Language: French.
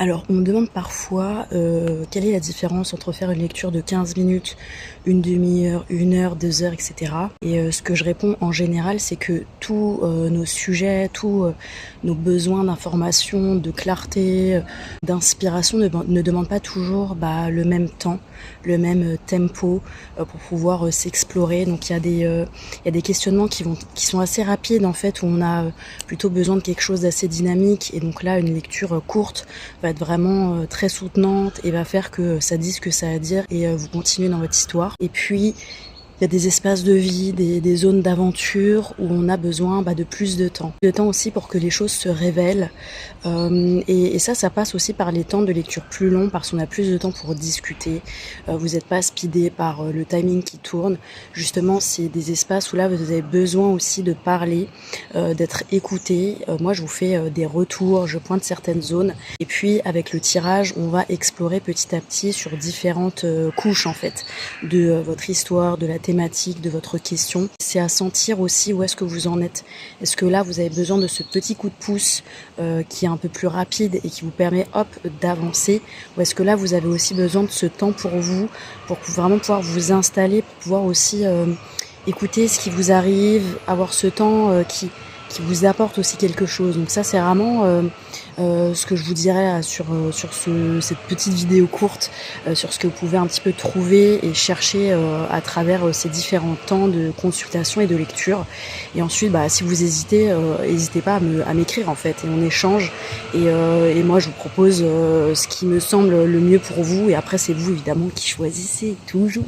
Alors, on me demande parfois quelle est la différence entre faire une lecture de 15 minutes, une demi-heure, 1 heure, 2 heures, etc. Et ce que je réponds en général, c'est que tous nos sujets, tous nos besoins d'information, de clarté, d'inspiration ne demandent pas toujours le même temps, le même tempo pour pouvoir s'explorer. Donc il y a des questionnements qui sont assez rapides en fait, où on a plutôt besoin de quelque chose d'assez dynamique. Et donc là, une lecture courte va être vraiment très soutenante et va faire que ça dise ce que ça a à dire et vous continuez dans votre histoire. Et puis, il y a des espaces de vie, des zones d'aventure où on a besoin de plus de temps. De temps aussi pour que les choses se révèlent. Et ça passe aussi par les temps de lecture plus longs parce qu'on a plus de temps pour discuter. Vous n'êtes pas speedé par le timing qui tourne. Justement, c'est des espaces où là, vous avez besoin aussi de parler, d'être écouté. Moi, je vous fais des retours, je pointe certaines zones. Et puis, avec le tirage, on va explorer petit à petit sur différentes couches, en fait, de votre histoire, de la thématique, de votre question. C'est à sentir aussi où est-ce que vous en êtes. Est-ce que là, vous avez besoin de ce petit coup de pouce qui est un peu plus rapide et qui vous permet, d'avancer? Ou est-ce que là, vous avez aussi besoin de ce temps pour vous, pour vraiment pouvoir vous installer, pour pouvoir aussi écouter ce qui vous arrive, avoir ce temps qui vous apporte aussi quelque chose. Donc ça, c'est vraiment ce que je vous dirais sur cette petite vidéo courte, sur ce que vous pouvez un petit peu trouver et chercher à travers ces différents temps de consultation et de lecture. Et ensuite, si vous hésitez, n'hésitez pas à m'écrire en fait, et on échange. Et moi, je vous propose ce qui me semble le mieux pour vous. Et après, c'est vous évidemment qui choisissez toujours.